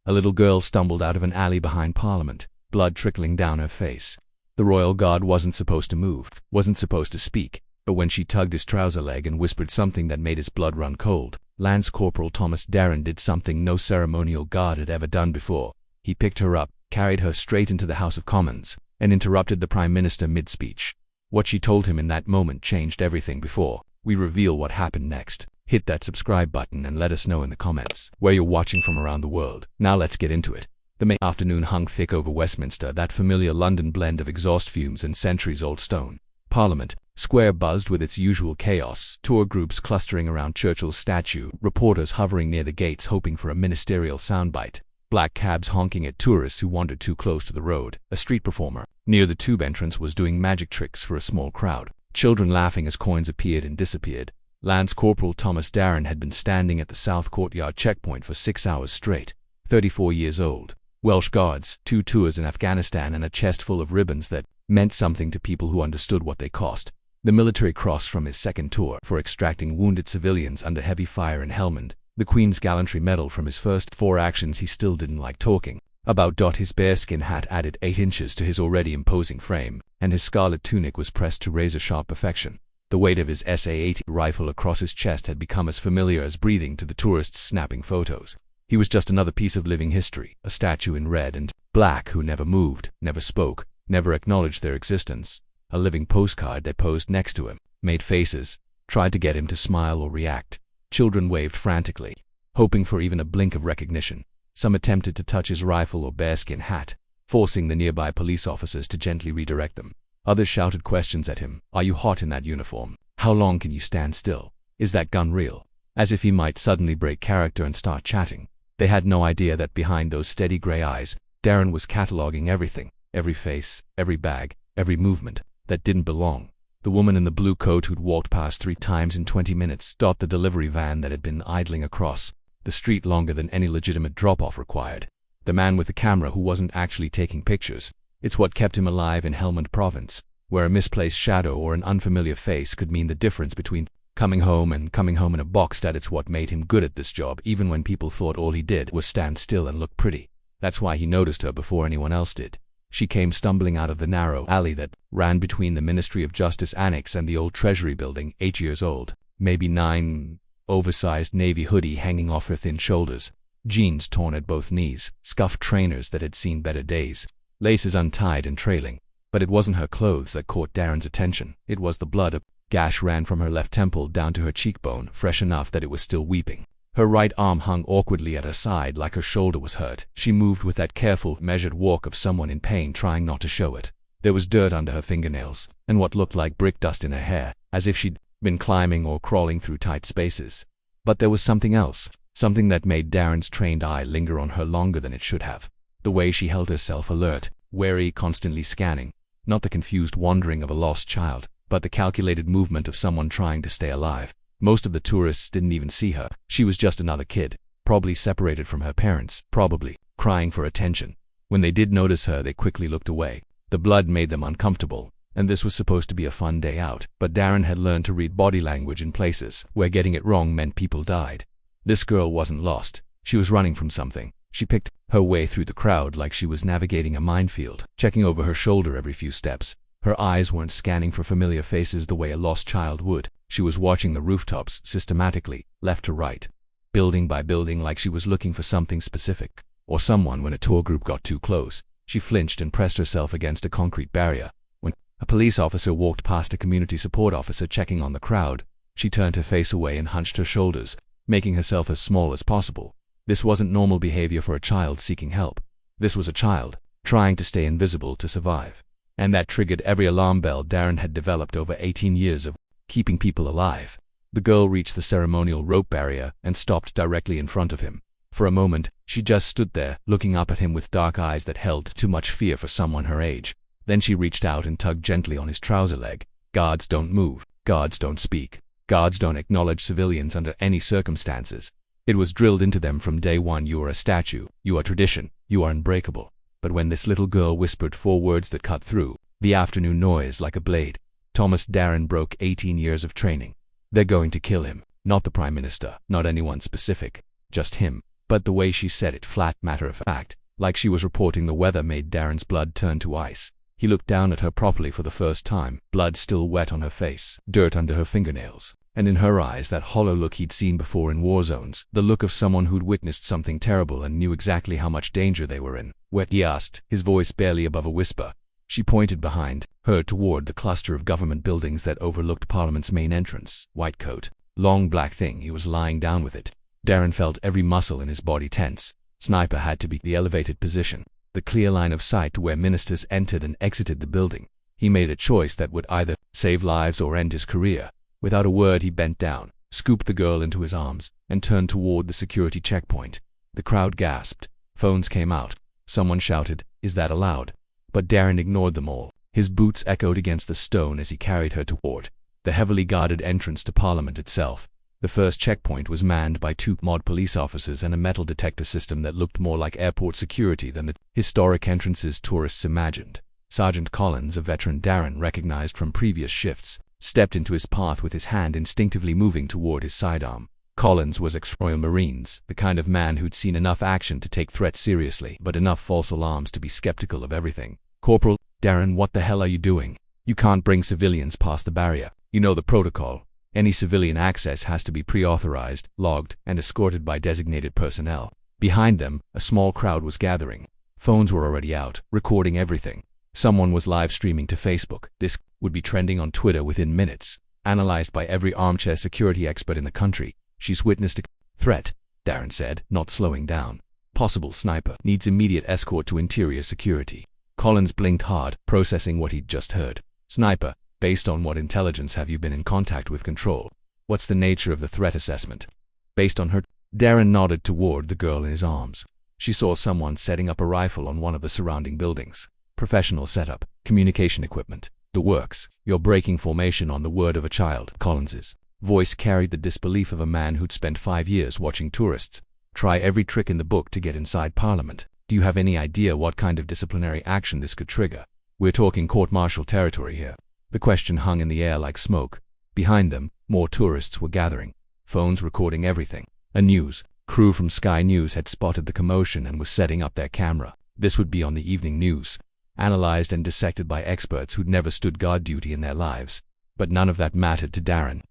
A little girl stumbled out of an alley behind Parliament, blood trickling down her face. The royal guard wasn't supposed to move, wasn't supposed to speak, but when she tugged his trouser leg and whispered something that made his blood run cold, Lance Corporal Thomas Darren did something no ceremonial guard had ever done before. He picked her up, carried her straight into the House of Commons, and interrupted the Prime Minister mid-speech. What she told him in that moment changed everything. Before we reveal what happened next, hit that subscribe button and let us know in the comments where you're watching from around the world. Now let's get into it. The May afternoon hung thick over Westminster, that familiar London blend of exhaust fumes and centuries-old stone. Parliament Square buzzed with its usual chaos, tour groups clustering around Churchill's statue, reporters hovering near the gates hoping for a ministerial soundbite, black cabs honking at tourists who wandered too close to the road. A street performer near the tube entrance was doing magic tricks for a small crowd, children laughing as coins appeared and disappeared. Lance Corporal Thomas Darren had been standing at the South Courtyard checkpoint for 6 hours straight. 34 years old. Welsh Guards, 2 tours in Afghanistan, and a chest full of ribbons that meant something to people who understood what they cost. The military cross from his second tour for extracting wounded civilians under heavy fire in Helmand. The Queen's Gallantry Medal from his first 4 actions he still didn't like talking about. His bearskin hat added 8 inches to his already imposing frame, and his scarlet tunic was pressed to razor-sharp perfection. The weight of his SA-80 rifle across his chest had become as familiar as breathing to the tourists snapping photos. He was just another piece of living history, a statue in red and black who never moved, never spoke, never acknowledged their existence. A living postcard. They posed next to him, made faces, tried to get him to smile or react. Children waved frantically, hoping for even a blink of recognition. Some attempted to touch his rifle or bearskin hat, forcing the nearby police officers to gently redirect them. Others shouted questions at him. Are you hot in that uniform? How long can you stand still? Is that gun real? As if he might suddenly break character and start chatting. They had no idea that behind those steady grey eyes, Darren was cataloguing everything, every face, every bag, every movement that didn't belong. The woman in the blue coat who'd walked past 3 times in 20 minutes stopped the delivery van that had been idling across the street longer than any legitimate drop-off required. The man with the camera who wasn't actually taking pictures. It's what kept him alive in Helmand Province, where a misplaced shadow or an unfamiliar face could mean the difference between coming home and coming home in a box. It's what made him good at this job, even when people thought all he did was stand still and look pretty. That's why he noticed her before anyone else did. She came stumbling out of the narrow alley that ran between the Ministry of Justice Annex and the old Treasury building. 8 years old, maybe 9, oversized navy hoodie hanging off her thin shoulders, jeans torn at both knees, scuffed trainers that had seen better days, laces untied and trailing. But it wasn't her clothes that caught Darren's attention. It was the blood. A gash ran from her left temple down to her cheekbone, fresh enough that it was still weeping. Her right arm hung awkwardly at her side like her shoulder was hurt. She moved with that careful, measured walk of someone in pain trying not to show it. There was dirt under her fingernails, and what looked like brick dust in her hair, as if she'd been climbing or crawling through tight spaces. But there was something else, something that made Darren's trained eye linger on her longer than it should have. The way she held herself, alert, wary, constantly scanning. Not the confused wandering of a lost child, but the calculated movement of someone trying to stay alive. Most of the tourists didn't even see her. She was just another kid, probably separated from her parents, probably crying for attention. When they did notice her, they quickly looked away. The blood made them uncomfortable, and this was supposed to be a fun day out. But Darren had learned to read body language in places where getting it wrong meant people died. This girl wasn't lost. She was running from something. She picked her way through the crowd like she was navigating a minefield, checking over her shoulder every few steps. Her eyes weren't scanning for familiar faces the way a lost child would. She was watching the rooftops systematically, left to right, building by building, like she was looking for something specific, or someone. When a tour group got too close, she flinched and pressed herself against a concrete barrier. When a police officer walked past a community support officer checking on the crowd, she turned her face away and hunched her shoulders, making herself as small as possible. This wasn't normal behavior for a child seeking help. This was a child trying to stay invisible to survive. And that triggered every alarm bell Darren had developed over 18 years of keeping people alive. The girl reached the ceremonial rope barrier and stopped directly in front of him. For a moment, she just stood there, looking up at him with dark eyes that held too much fear for someone her age. Then she reached out and tugged gently on his trouser leg. Guards don't move. Guards don't speak. Guards don't acknowledge civilians under any circumstances. It was drilled into them from day one. You are a statue. You are tradition. You are unbreakable. But when this little girl whispered 4 words that cut through the afternoon noise like a blade, Thomas Darren broke 18 years of training. They're going to kill him. Not the Prime Minister, not anyone specific, just him. But the way she said it, flat, matter-of-fact, like she was reporting the weather, made Darren's blood turn to ice. He looked down at her properly for the first time, blood still wet on her face, dirt under her fingernails, and in her eyes that hollow look he'd seen before in war zones, the look of someone who'd witnessed something terrible and knew exactly how much danger they were in. "Where?" he asked, his voice barely above a whisper. She pointed behind her toward the cluster of government buildings that overlooked Parliament's main entrance. White coat, long black thing, he was lying down with it. Darren felt every muscle in his body tense. Sniper had to be the elevated position, the clear line of sight to where ministers entered and exited the building. He made a choice that would either save lives or end his career. Without a word, he bent down, scooped the girl into his arms, and turned toward the security checkpoint. The crowd gasped. Phones came out. Someone shouted, "Is that allowed?" But Darren ignored them all. His boots echoed against the stone as he carried her toward the heavily guarded entrance to Parliament itself. The first checkpoint was manned by 2 mod police officers and a metal detector system that looked more like airport security than the historic entrances tourists imagined. Sergeant Collins, a veteran Darren recognized from previous shifts, stepped into his path with his hand instinctively moving toward his sidearm. Collins was ex-Royal Marines, the kind of man who'd seen enough action to take threats seriously, but enough false alarms to be skeptical of everything. "Corporal Darren, what the hell are you doing? You can't bring civilians past the barrier. You know the protocol. Any civilian access has to be pre-authorized, logged, and escorted by designated personnel." Behind them, a small crowd was gathering. Phones were already out, recording everything. Someone was live streaming to Facebook. This would be trending on Twitter within minutes, analyzed by every armchair security expert in the country. "She's witnessed a threat," Darren said, not slowing down. "Possible sniper. Needs immediate escort to interior security." Collins blinked hard, processing what he'd just heard. "Sniper. Based on what intelligence have you been in contact with Control? What's the nature of the threat assessment?" "Based on her..." Darren nodded toward the girl in his arms. She saw someone setting up a rifle on one of the surrounding buildings. "Professional setup, communication equipment, the works. You're breaking formation on the word of a child." Collins's voice carried the disbelief of a man who'd spent 5 years watching tourists try every trick in the book to get inside Parliament. "Do you have any idea what kind of disciplinary action this could trigger? We're talking court-martial territory here." The question hung in the air like smoke. Behind them, more tourists were gathering, phones recording everything. A news crew from Sky News had spotted the commotion and was setting up their camera. This would be on the evening news, analyzed and dissected by experts who'd never stood guard duty in their lives. But none of that mattered to Darren.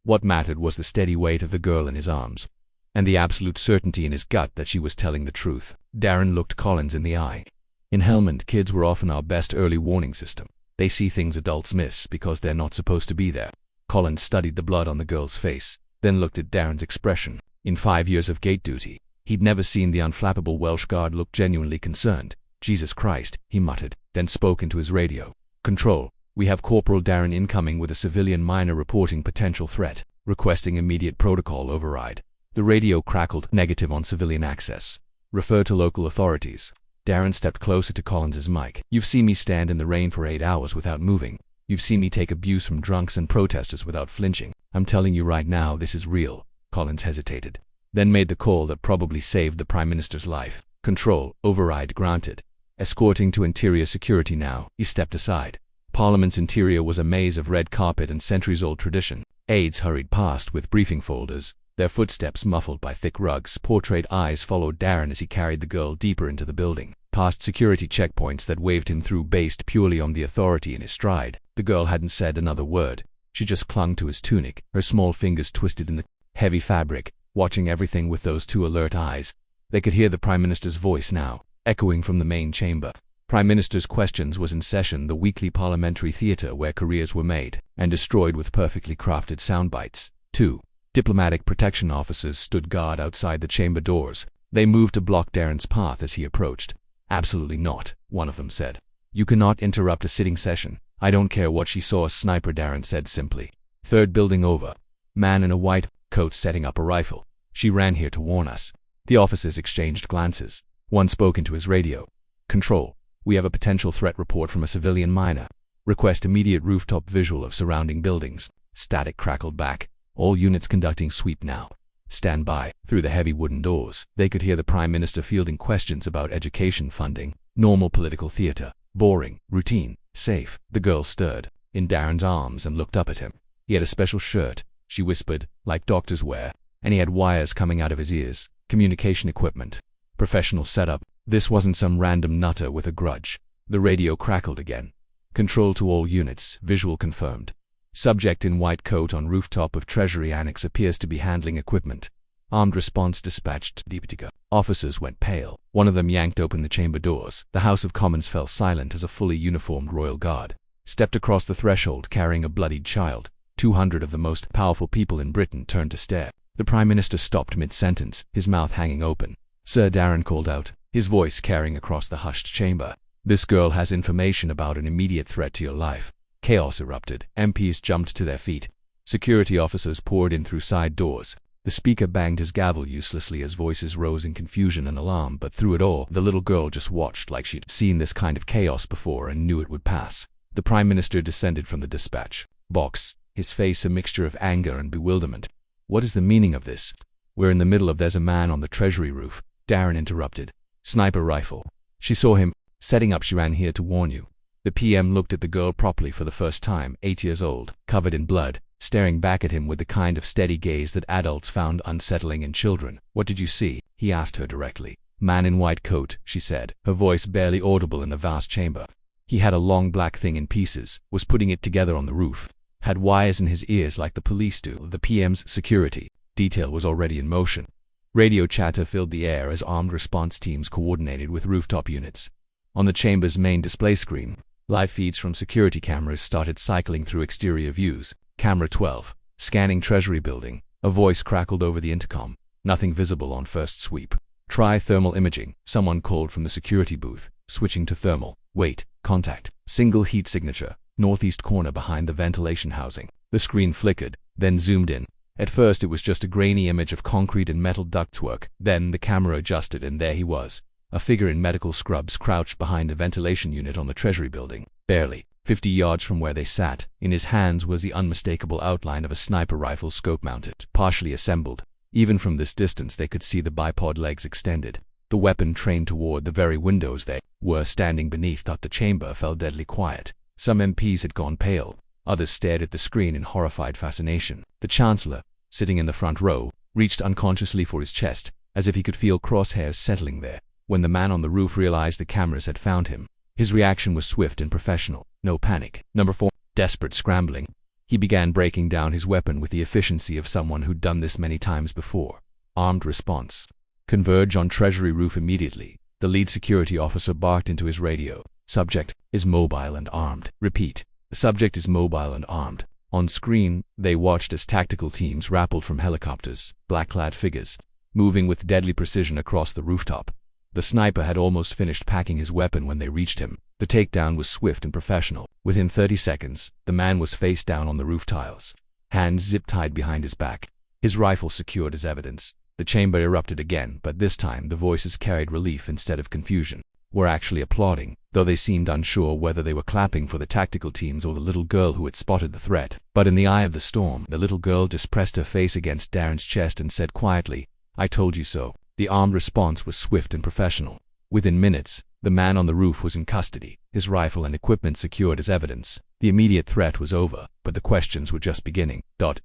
What mattered was the steady weight of the girl in his arms, and the absolute certainty in his gut that she was telling the truth. Darren looked Collins in the eye. "In Helmand, kids were often our best early warning system. They see things adults miss because they're not supposed to be there." Collins studied the blood on the girl's face, then looked at Darren's expression. In 5 years of gate duty, he'd never seen the unflappable Welsh guard look genuinely concerned. "Jesus Christ," he muttered, then spoke into his radio. "Control, we have Corporal Darren incoming with a civilian minor reporting potential threat, requesting immediate protocol override." The radio crackled. "Negative on civilian access. Refer to local authorities." Darren stepped closer to Collins's mic. "You've seen me stand in the rain for 8 hours without moving. You've seen me take abuse from drunks and protesters without flinching. I'm telling you right now, this is real." Collins hesitated, then made the call that probably saved the Prime Minister's life. "Control, override granted. Escorting to interior security now." He stepped aside. Parliament's interior was a maze of red carpet and centuries-old tradition. Aides hurried past with briefing folders, their footsteps muffled by thick rugs. Portrait eyes followed Darren as he carried the girl deeper into the building, past security checkpoints that waved him through based purely on the authority in his stride. The girl hadn't said another word. She just clung to his tunic, her small fingers twisted in the heavy fabric, watching everything with those 2 alert eyes. They could hear the Prime Minister's voice now, echoing from the main chamber. Prime Minister's Questions was in session, the weekly parliamentary theater where careers were made and destroyed with perfectly crafted soundbites. 2 diplomatic protection officers stood guard outside the chamber doors. They moved to block Darren's path as he approached. "Absolutely not," one of them said. "You cannot interrupt a sitting session." "I don't care what she saw," Sniper Darren said simply. "Third building over. Man in a white coat setting up a rifle. She ran here to warn us." The officers exchanged glances. One spoke into his radio. "Control, we have a potential threat report from a civilian minor. Request immediate rooftop visual of surrounding buildings." Static crackled back. "All units conducting sweep now. Stand by." Through the heavy wooden doors, they could hear the Prime Minister fielding questions about education funding. Normal political theater. Boring, routine, safe. The girl stirred in Darren's arms and looked up at him. He had a special shirt, she whispered, like doctors wear, and he had wires coming out of his ears. communication equipment, professional setup. This wasn't some random nutter with a grudge. The radio crackled again. Control to all units, visual confirmed. Subject in white coat on rooftop of Treasury Annex appears to be handling equipment. Armed response dispatched to Deepatika. Officers went pale. One of them yanked open the chamber doors. The House of Commons fell silent as a fully uniformed royal guard stepped across the threshold carrying a bloodied child. 200 of the most powerful people in Britain turned to stare. The Prime Minister stopped mid-sentence, his mouth hanging open. Sir Darren called out, his voice carrying across the hushed chamber. This girl has information about an immediate threat to your life. Chaos erupted. MPs jumped to their feet. Security officers poured in through side doors. The speaker banged his gavel uselessly as voices rose in confusion and alarm, but through it all, the little girl just watched like she'd seen this kind of chaos before and knew it would pass. The Prime Minister descended from the dispatch box, his face a mixture of anger and bewilderment. What is the meaning of this? We're in the middle of there's a man on the Treasury roof. Darren interrupted. Sniper rifle. She saw him. Setting up, she ran here to warn you. The PM looked at the girl properly for the first time, 8 years old, covered in blood, staring back at him with the kind of steady gaze that adults found unsettling in children. What did you see? He asked her directly. Man in white coat, she said, her voice barely audible in the vast chamber. He had a long black thing in pieces, was putting it together on the roof, had wires in his ears like the police do. The PM's security detail was already in motion. Radio chatter filled the air as armed response teams coordinated with rooftop units. On the chamber's main display screen, live feeds from security cameras started cycling through exterior views. Camera 12, scanning Treasury building. A voice crackled over the intercom. Nothing visible on first sweep. Try thermal imaging, someone called from the security booth. Switching to thermal. Wait, contact. Single heat signature. Northeast corner behind the ventilation housing. The screen flickered, then zoomed in. At first it was just a grainy image of concrete and metal ductwork. Then the camera adjusted and there he was. A figure in medical scrubs crouched behind a ventilation unit on the Treasury building. Barely 50 yards from where they sat, in his hands was the unmistakable outline of a sniper rifle scope-mounted, partially assembled. Even from this distance they could see the bipod legs extended. The weapon trained toward the very windows they were standing beneath. The chamber fell deadly quiet. Some MPs had gone pale. Others stared at the screen in horrified fascination. The Chancellor, sitting in the front row, reached unconsciously for his chest, as if he could feel crosshairs settling there. When the man on the roof realized the cameras had found him, his reaction was swift and professional. No panic. Number 4. Desperate scrambling. He began breaking down his weapon with the efficiency of someone who'd done this many times before. Armed response. Converge on Treasury roof immediately. The lead security officer barked into his radio. Subject is mobile and armed. Repeat. The subject is mobile and armed. On screen, they watched as tactical teams rappelled from helicopters, black-clad figures, moving with deadly precision across the rooftop. The sniper had almost finished packing his weapon when they reached him. The takedown was swift and professional. Within 30 seconds, the man was face down on the roof tiles, hands zip-tied behind his back, his rifle secured as evidence. The chamber erupted again, but this time the voices carried relief instead of confusion. Were actually applauding, though they seemed unsure whether they were clapping for the tactical teams or the little girl who had spotted the threat. But in the eye of the storm, the little girl just pressed her face against Darren's chest and said quietly, "I told you so." The armed response was swift and professional. Within minutes, the man on the roof was in custody, his rifle and equipment secured as evidence. The immediate threat was over, but the questions were just beginning.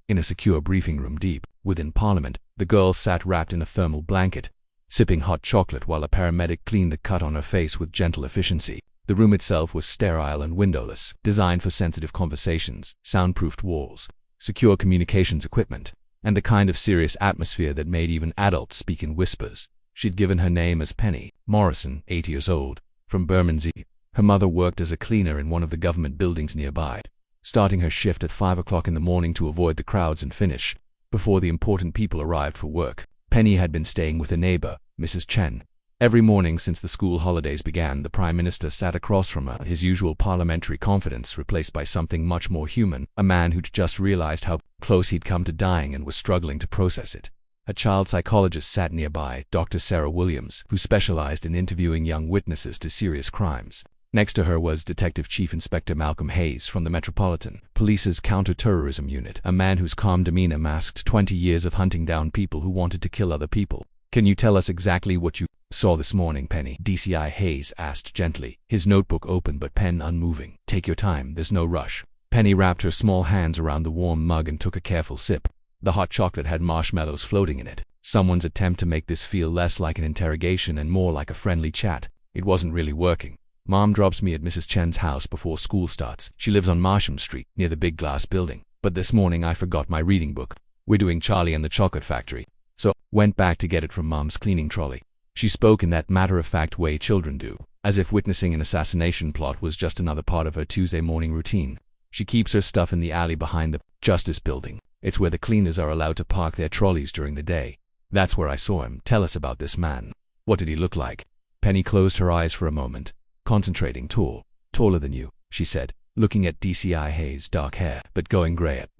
In a secure briefing room deep within Parliament, the girl sat wrapped in a thermal blanket, sipping hot chocolate while a paramedic cleaned the cut on her face with gentle efficiency. The room itself was sterile and windowless, designed for sensitive conversations, soundproofed walls, secure communications equipment, and the kind of serious atmosphere that made even adults speak in whispers. She'd given her name as Penny Morrison, 8 years old, from Bermondsey. Her mother worked as a cleaner in one of the government buildings nearby, starting her shift at 5 o'clock in the morning to avoid the crowds and finish before the important people arrived for work. Penny had been staying with a neighbor, Mrs. Chen. Every morning since the school holidays began, the Prime Minister sat across from her, his usual parliamentary confidence replaced by something much more human, a man who'd just realized how close he'd come to dying and was struggling to process it. A child psychologist sat nearby, Dr. Sarah Williams, who specialized in interviewing young witnesses to serious crimes. Next to her was Detective Chief Inspector Malcolm Hayes from the Metropolitan Police's Counter-Terrorism Unit, a man whose calm demeanor masked 20 years of hunting down people who wanted to kill other people. "Can you tell us exactly what you saw this morning, Penny?" DCI Hayes asked gently, his notebook open but pen unmoving. "Take your time, there's no rush." Penny wrapped her small hands around the warm mug and took a careful sip. The hot chocolate had marshmallows floating in it. Someone's attempt to make this feel less like an interrogation and more like a friendly chat. It wasn't really working. Mom drops me at Mrs. Chen's house before school starts. She lives on Marsham Street, near the big glass building. But this morning I forgot my reading book. We're doing Charlie and the Chocolate Factory, so went back to get it from Mom's cleaning trolley. She spoke in that matter-of-fact way children do, as if witnessing an assassination plot was just another part of her Tuesday morning routine. She keeps her stuff in the alley behind the Justice Building. It's where the cleaners are allowed to park their trolleys during the day. That's where I saw him. Tell us about this man. What did he look like? Penny closed her eyes for a moment, concentrating. Taller than you, she said, looking at DCI Hayes' dark hair, but going grey at ...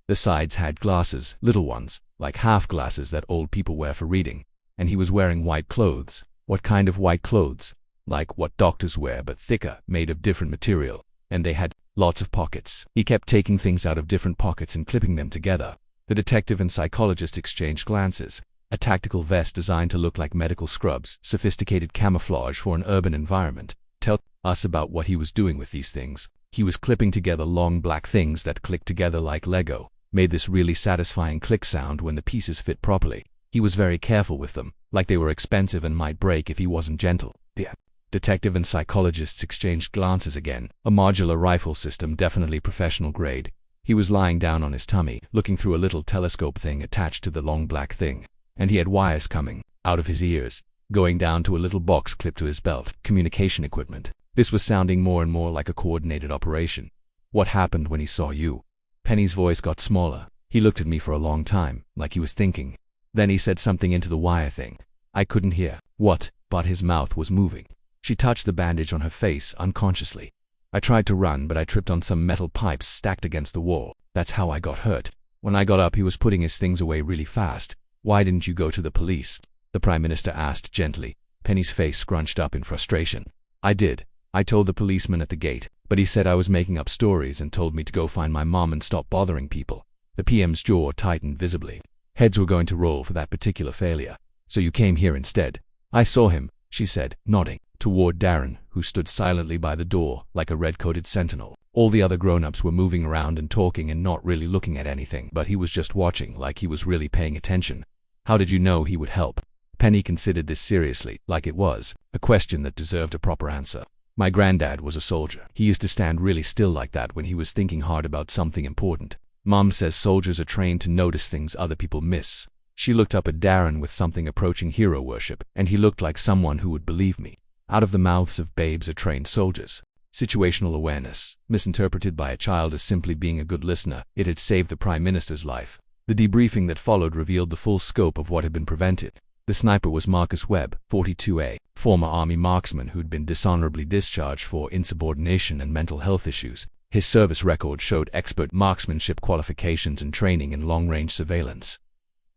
The sides had glasses, little ones, like half glasses that old people wear for reading, and he was wearing white clothes. What kind of white clothes? Like what doctors wear, but thicker, made of different material, and they had lots of pockets. He kept taking things out of different pockets and clipping them together. The detective and psychologist exchanged glances. A tactical vest designed to look like medical scrubs, sophisticated camouflage for an urban environment. Tell us about what he was doing with these things. He was clipping together long black things that clicked together like Lego, made this really satisfying click sound when the pieces fit properly. He was very careful with them, like they were expensive and might break if he wasn't gentle. The detective and psychologists exchanged glances again. A modular rifle system, definitely professional grade. He was lying down on his tummy, looking through a little telescope thing attached to the long black thing, and he had wires coming out of his ears, going down to a little box clipped to his belt. Communication equipment. This was sounding more and more like a coordinated operation. What happened when he saw you? Penny's voice got smaller. He looked at me for a long time, like he was thinking. Then he said something into the wire thing. I couldn't hear what, but his mouth was moving. She touched the bandage on her face unconsciously. I tried to run, but I tripped on some metal pipes stacked against the wall. That's how I got hurt. When I got up, he was putting his things away really fast. Why didn't you go to the police? The Prime Minister asked gently. Penny's face scrunched up in frustration. I did. I told the policeman at the gate, but he said I was making up stories and told me to go find my mom and stop bothering people. The PM's jaw tightened visibly. Heads were going to roll for that particular failure. So you came here instead. I saw him, she said, nodding toward Darren, who stood silently by the door, like a red-coated sentinel. All the other grown-ups were moving around and talking and not really looking at anything, but he was just watching, like he was really paying attention. How did you know he would help? Penny considered this seriously, like it was a question that deserved a proper answer. My granddad was a soldier. He used to stand really still like that when he was thinking hard about something important. Mom says soldiers are trained to notice things other people miss. She looked up at Darren with something approaching hero worship, and he looked like someone who would believe me. Out of the mouths of babes are trained soldiers. Situational awareness, misinterpreted by a child as simply being a good listener. It had saved the Prime Minister's life. The debriefing that followed revealed the full scope of what had been prevented. The sniper was Marcus Webb, 42A, former Army marksman who'd been dishonorably discharged for insubordination and mental health issues. His service record showed expert marksmanship qualifications and training in long-range surveillance.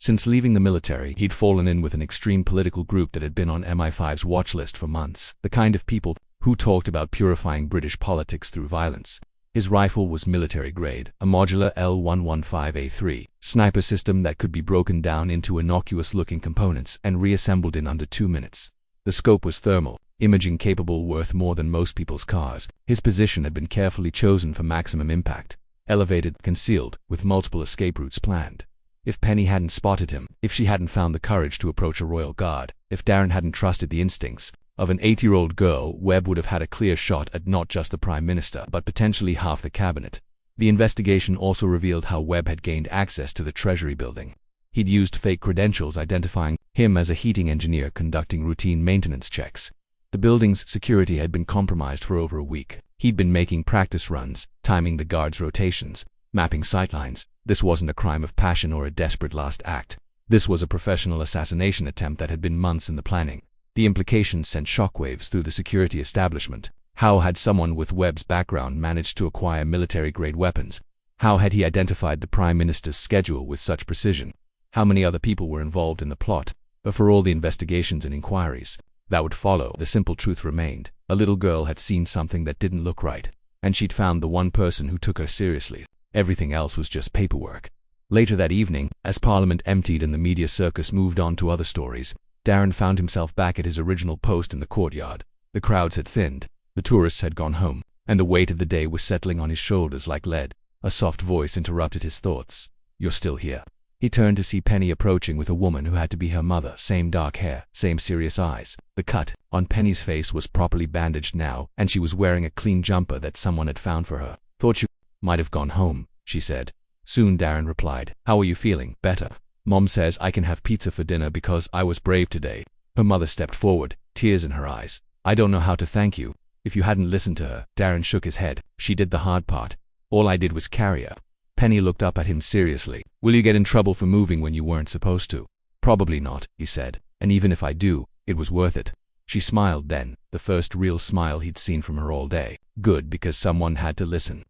Since leaving the military, he'd fallen in with an extreme political group that had been on MI5's watch list for months, the kind of people who talked about purifying British politics through violence. His rifle was military grade, a modular L115A3 sniper system that could be broken down into innocuous-looking components and reassembled in under 2 minutes. The scope was thermal, imaging capable, worth more than most people's cars. His position had been carefully chosen for maximum impact, elevated, concealed, with multiple escape routes planned. If Penny hadn't spotted him, if she hadn't found the courage to approach a royal guard, if Darren hadn't trusted the instincts of an 8-year-old girl, Webb would have had a clear shot at not just the Prime Minister, but potentially half the cabinet. The investigation also revealed how Webb had gained access to the Treasury building. He'd used fake credentials identifying him as a heating engineer conducting routine maintenance checks. The building's security had been compromised for over a week. He'd been making practice runs, timing the guards' rotations, mapping sightlines. This wasn't a crime of passion or a desperate last act. This was a professional assassination attempt that had been months in the planning. The implications sent shockwaves through the security establishment. How had someone with Webb's background managed to acquire military-grade weapons? How had he identified the Prime Minister's schedule with such precision? How many other people were involved in the plot? But for all the investigations and inquiries that would follow, the simple truth remained. A little girl had seen something that didn't look right, and she'd found the one person who took her seriously. Everything else was just paperwork. Later that evening, as Parliament emptied and the media circus moved on to other stories, Darren found himself back at his original post in the courtyard. The crowds had thinned, the tourists had gone home, and the weight of the day was settling on his shoulders like lead. A soft voice interrupted his thoughts. "You're still here." He turned to see Penny approaching with a woman who had to be her mother, same dark hair, same serious eyes. The cut on Penny's face was properly bandaged now, and she was wearing a clean jumper that someone had found for her. "Thought you might have gone home," she said. Soon Darren replied, "How are you feeling?" "Better. Mom says I can have pizza for dinner because I was brave today." Her mother stepped forward, tears in her eyes. "I don't know how to thank you. If you hadn't listened to her." Darren shook his head. "She did the hard part. All I did was carry her." Penny looked up at him seriously. "Will you get in trouble for moving when you weren't supposed to?" "Probably not," he said. "And even if I do, it was worth it." She smiled then, the first real smile he'd seen from her all day. Good, because someone had to listen.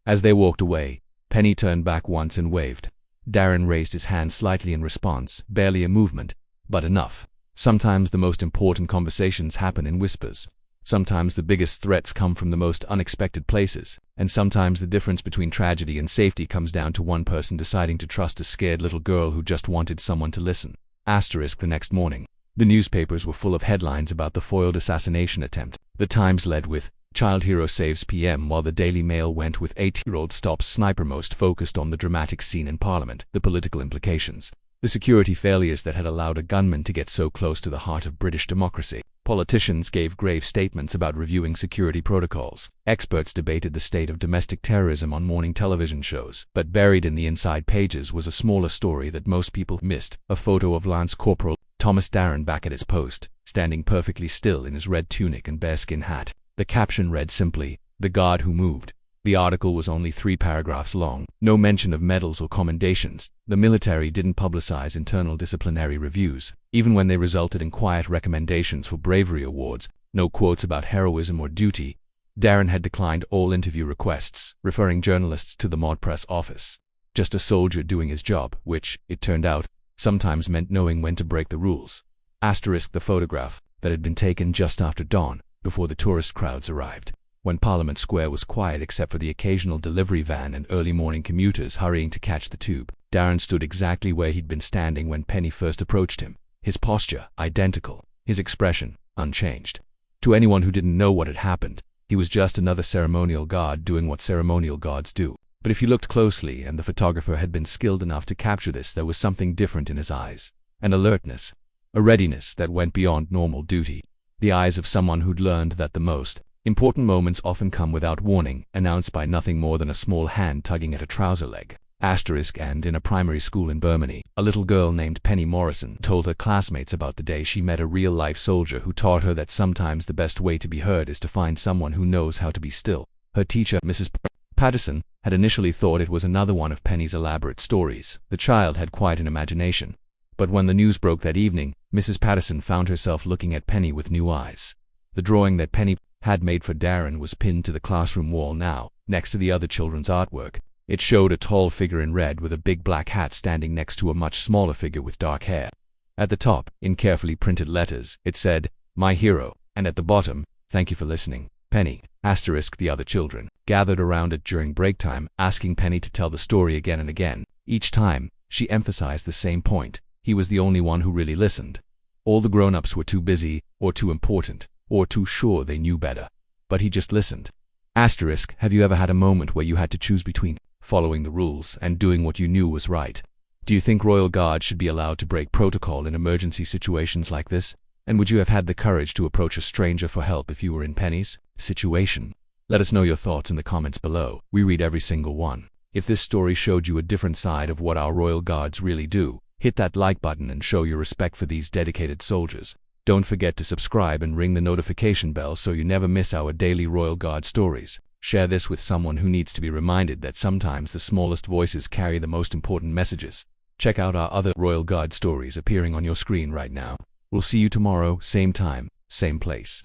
As they walked away, Penny turned back once and waved. Darren raised his hand slightly in response, barely a movement, but enough. Sometimes the most important conversations happen in whispers. Sometimes the biggest threats come from the most unexpected places, and sometimes the difference between tragedy and safety comes down to one person deciding to trust a scared little girl who just wanted someone to listen. The next morning, the newspapers were full of headlines about the foiled assassination attempt. The Times led with, "Child hero saves PM," while the Daily Mail went with 8-year-old stops sniper, most focused on the dramatic scene in Parliament, the political implications, the security failures that had allowed a gunman to get so close to the heart of British democracy. Politicians gave grave statements about reviewing security protocols. Experts debated the state of domestic terrorism on morning television shows. But buried in the inside pages was a smaller story that most people missed, a photo of Lance Corporal Thomas Darren back at his post, standing perfectly still in his red tunic and bearskin hat. The caption read simply, "The guard who moved." The article was only 3 paragraphs long, no mention of medals or commendations. The military didn't publicize internal disciplinary reviews, even when they resulted in quiet recommendations for bravery awards, no quotes about heroism or duty. Darren had declined all interview requests, referring journalists to the Mod Press office. Just a soldier doing his job, which, it turned out, sometimes meant knowing when to break the rules. The photograph that had been taken just after dawn, before the tourist crowds arrived. When Parliament Square was quiet except for the occasional delivery van and early morning commuters hurrying to catch the tube, Darren stood exactly where he'd been standing when Penny first approached him. His posture, identical. His expression, unchanged. To anyone who didn't know what had happened, he was just another ceremonial guard doing what ceremonial guards do. But if you looked closely, and the photographer had been skilled enough to capture this, there was something different in his eyes. An alertness. A readiness that went beyond normal duty. The eyes of someone who'd learned that the most important moments often come without warning, announced by nothing more than a small hand tugging at a trouser leg. And in a primary school in Bermany, a little girl named Penny Morrison told her classmates about the day she met a real-life soldier who taught her that sometimes the best way to be heard is to find someone who knows how to be still. Her teacher, Mrs. Patterson, had initially thought it was another one of Penny's elaborate stories. The child had quite an imagination. But when the news broke that evening, Mrs. Patterson found herself looking at Penny with new eyes. The drawing that Penny had made for Darren was pinned to the classroom wall now, next to the other children's artwork. It showed a tall figure in red with a big black hat standing next to a much smaller figure with dark hair. At the top, in carefully printed letters, it said, "My hero," and at the bottom, "Thank you for listening, Penny." The other children gathered around it during break time, asking Penny to tell the story again and again. Each time, she emphasized the same point. He was the only one who really listened. All the grown-ups were too busy, or too important, or too sure they knew better. But he just listened. Have you ever had a moment where you had to choose between following the rules and doing what you knew was right? Do you think royal guards should be allowed to break protocol in emergency situations like this? And would you have had the courage to approach a stranger for help if you were in Penny's situation? Let us know your thoughts in the comments below. We read every single one. If this story showed you a different side of what our royal guards really do, hit that like button and show your respect for these dedicated soldiers. Don't forget to subscribe and ring the notification bell so you never miss our daily royal guard stories. Share this with someone who needs to be reminded that sometimes the smallest voices carry the most important messages. Check out our other royal guard stories appearing on your screen right now. We'll see you tomorrow, same time, same place.